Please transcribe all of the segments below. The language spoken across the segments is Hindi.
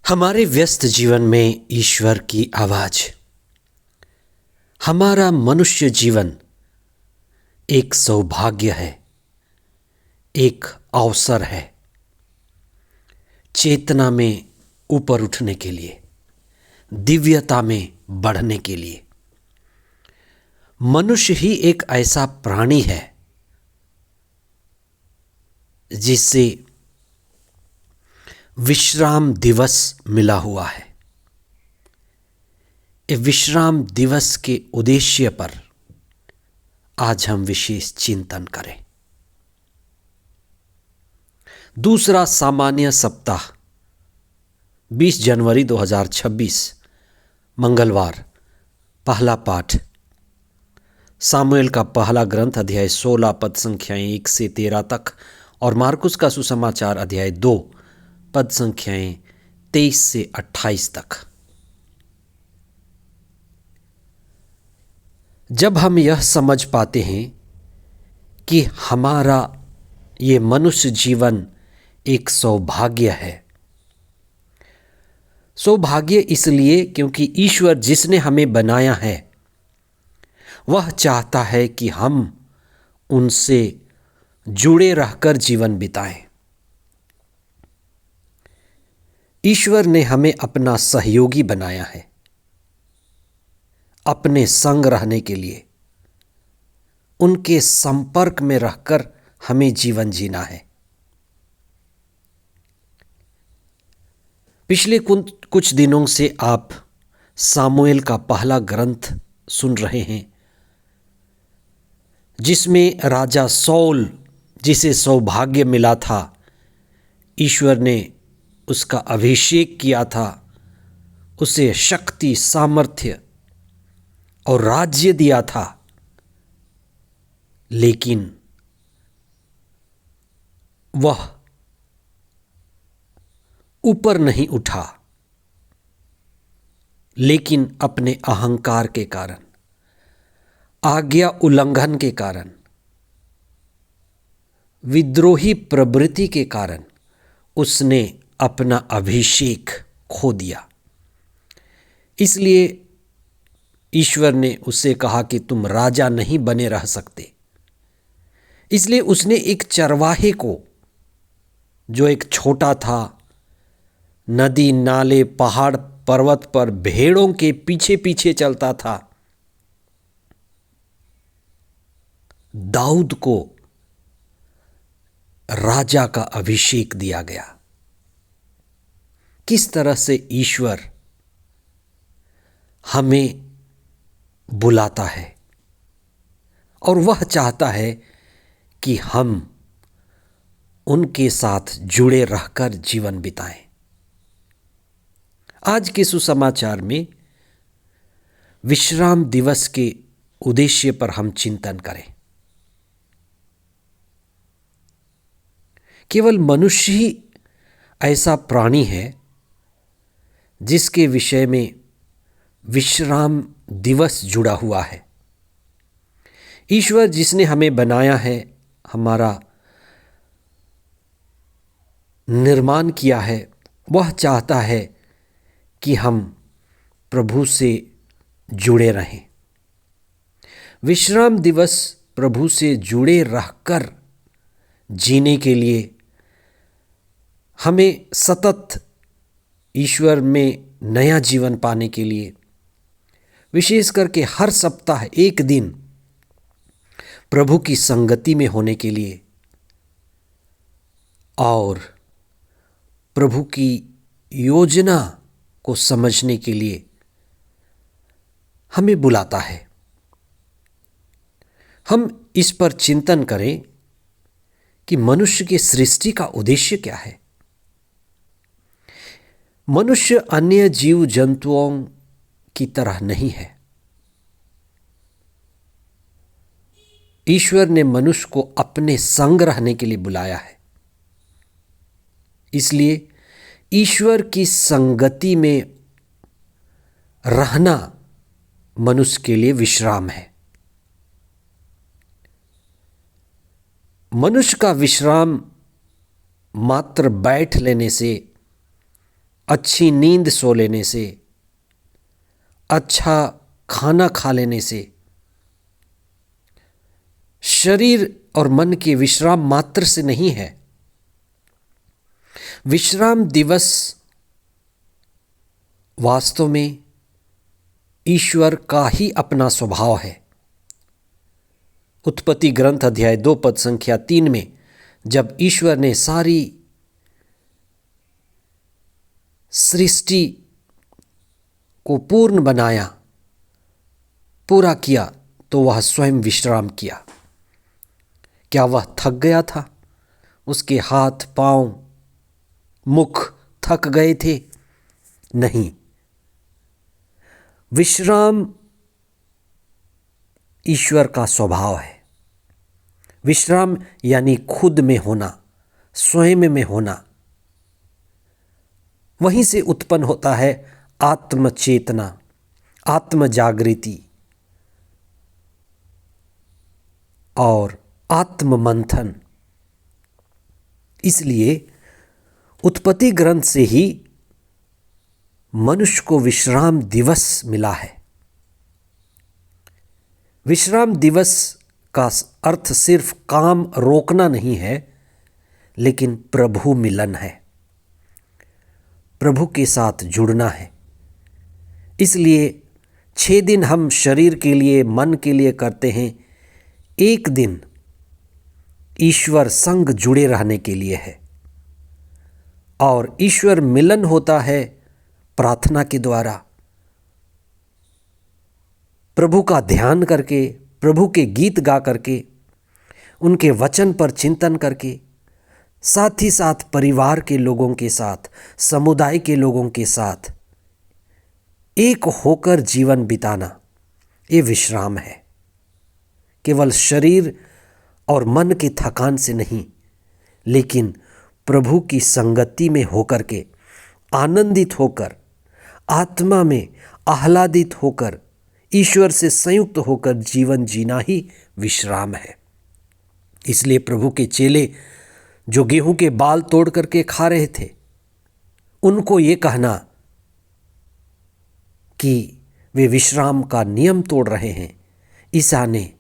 हमारे व्यस्त जीवन में ईश्वर की आवाज। हमारा मनुष्य जीवन एक सौभाग्य है, एक अवसर है चेतना में ऊपर उठने के लिए, दिव्यता में बढ़ने के लिए। मनुष्य ही एक ऐसा प्राणी है जिससे विश्राम दिवस मिला हुआ है। ये विश्राम दिवस के उद्देश्य पर आज हम विशेष चिंतन करें। दूसरा सामान्य सप्ताह 20 जनवरी 2026 मंगलवार। पहला पाठ सामुएल का पहला ग्रंथ अध्याय 16 पद संख्याएं 1 से 13 तक और मार्कुस का सुसमाचार अध्याय 2 पद संख्याएं 23 से 28 तक। जब हम यह समझ पाते हैं कि हमारा ये मनुष्य जीवन एक सौभाग्य है। सौभाग्य इसलिए क्योंकि ईश्वर जिसने हमें बनाया है वह चाहता है कि हम उनसे जुड़े रहकर जीवन बिताएं। ईश्वर ने हमें अपना सहयोगी बनाया है, अपने संग रहने के लिए, उनके संपर्क में रहकर हमें जीवन जीना है। पिछले कुछ दिनों से आप सामुएल का पहला ग्रंथ सुन रहे हैं, जिसमें राजा सौल जिसे सौभाग्य मिला था, ईश्वर ने उसका अभिषेक किया था, उसे शक्ति, सामर्थ्य और राज्य दिया था, लेकिन वह ऊपर नहीं उठा। लेकिन अपने अहंकार के कारण, आज्ञा उल्लंघन के कारण, विद्रोही प्रवृत्ति के कारण उसने अपना अभिषेक खो दिया। इसलिए ईश्वर ने उससे कहा कि तुम राजा नहीं बने रह सकते। इसलिए उसने एक चरवाहे को, जो एक छोटा था, नदी नाले पहाड़ पर्वत पर भेड़ों के पीछे पीछे चलता था, दाऊद को राजा का अभिषेक दिया गया। किस तरह से ईश्वर हमें बुलाता है और वह चाहता है कि हम उनके साथ जुड़े रहकर जीवन बिताएं। आज के सुसमाचार में विश्राम दिवस के उद्देश्य पर हम चिंतन करें। केवल मनुष्य ही ऐसा प्राणी है जिसके विषय में विश्राम दिवस जुड़ा हुआ है। ईश्वर जिसने हमें बनाया है, हमारा निर्माण किया है, वह चाहता है कि हम प्रभु से जुड़े रहें। विश्राम दिवस प्रभु से जुड़े रहकर जीने के लिए हमें सतत ईश्वर में नया जीवन पाने के लिए, विशेष करके हर सप्ताह एक दिन प्रभु की संगति में होने के लिए और प्रभु की योजना को समझने के लिए हमें बुलाता है। हम इस पर चिंतन करें कि मनुष्य की सृष्टि का उद्देश्य क्या है। मनुष्य अन्य जीव जंतुओं की तरह नहीं है। ईश्वर ने मनुष्य को अपने संग रहने के लिए बुलाया है। इसलिए ईश्वर की संगति में रहना मनुष्य के लिए विश्राम है। मनुष्य का विश्राम मात्र बैठ लेने से अच्छी नींद सो लेने से, अच्छा खाना खा लेने से, शरीर और मन के विश्राम मात्र से नहीं है। विश्राम दिवस वास्तव में ईश्वर का ही अपना स्वभाव है। उत्पत्ति ग्रंथ अध्याय 2 पद संख्या 3 में जब ईश्वर ने सारी सृष्टि को पूर्ण बनाया, पूरा किया, तो वह स्वयं विश्राम किया। क्या वह थक गया था? उसके हाथ, पांव, मुख थक गए थे? नहीं। विश्राम ईश्वर का स्वभाव है। विश्राम यानी खुद में होना, स्वयं में होना। वहीं से उत्पन्न होता है आत्मचेतना, आत्म जागृति और आत्म मंथन। इसलिए उत्पत्ति ग्रंथ से ही मनुष्य को विश्राम दिवस मिला है। विश्राम दिवस का अर्थ सिर्फ काम रोकना नहीं है, लेकिन प्रभु मिलन है, प्रभु के साथ जुड़ना है। इसलिए 6 दिन हम शरीर के लिए, मन के लिए करते हैं, एक दिन ईश्वर संग जुड़े रहने के लिए है। और ईश्वर मिलन होता है प्रार्थना के द्वारा, प्रभु का ध्यान करके, प्रभु के गीत गा करके, उनके वचन पर चिंतन करके, साथ ही साथ परिवार के लोगों के साथ, समुदाय के लोगों के साथ एक होकर जीवन बिताना, ये विश्राम है। केवल शरीर और मन की थकान से नहीं, लेकिन प्रभु की संगति में होकर के, आनंदित होकर, आत्मा में आह्लादित होकर, ईश्वर से संयुक्त होकर जीवन जीना ही विश्राम है। इसलिए प्रभु के चेले जो गेहूं के बाल तोड़ करके खा रहे थे, उनको ये कहना कि वे विश्राम का नियम तोड़ रहे हैं, ईसा ने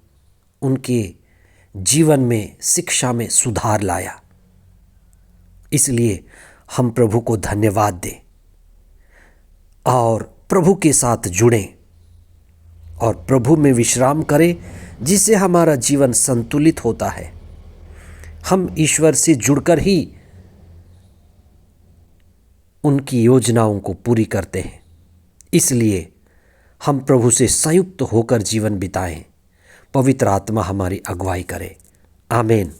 उनके जीवन में, शिक्षा में सुधार लाया। इसलिए हम प्रभु को धन्यवाद दें और प्रभु के साथ जुड़ें और प्रभु में विश्राम करें, जिससे हमारा जीवन संतुलित होता है। हम ईश्वर से जुड़कर ही उनकी योजनाओं को पूरी करते हैं। इसलिए हम प्रभु से संयुक्त होकर जीवन बिताएं। पवित्र आत्मा हमारी अगुवाई करे। आमीन।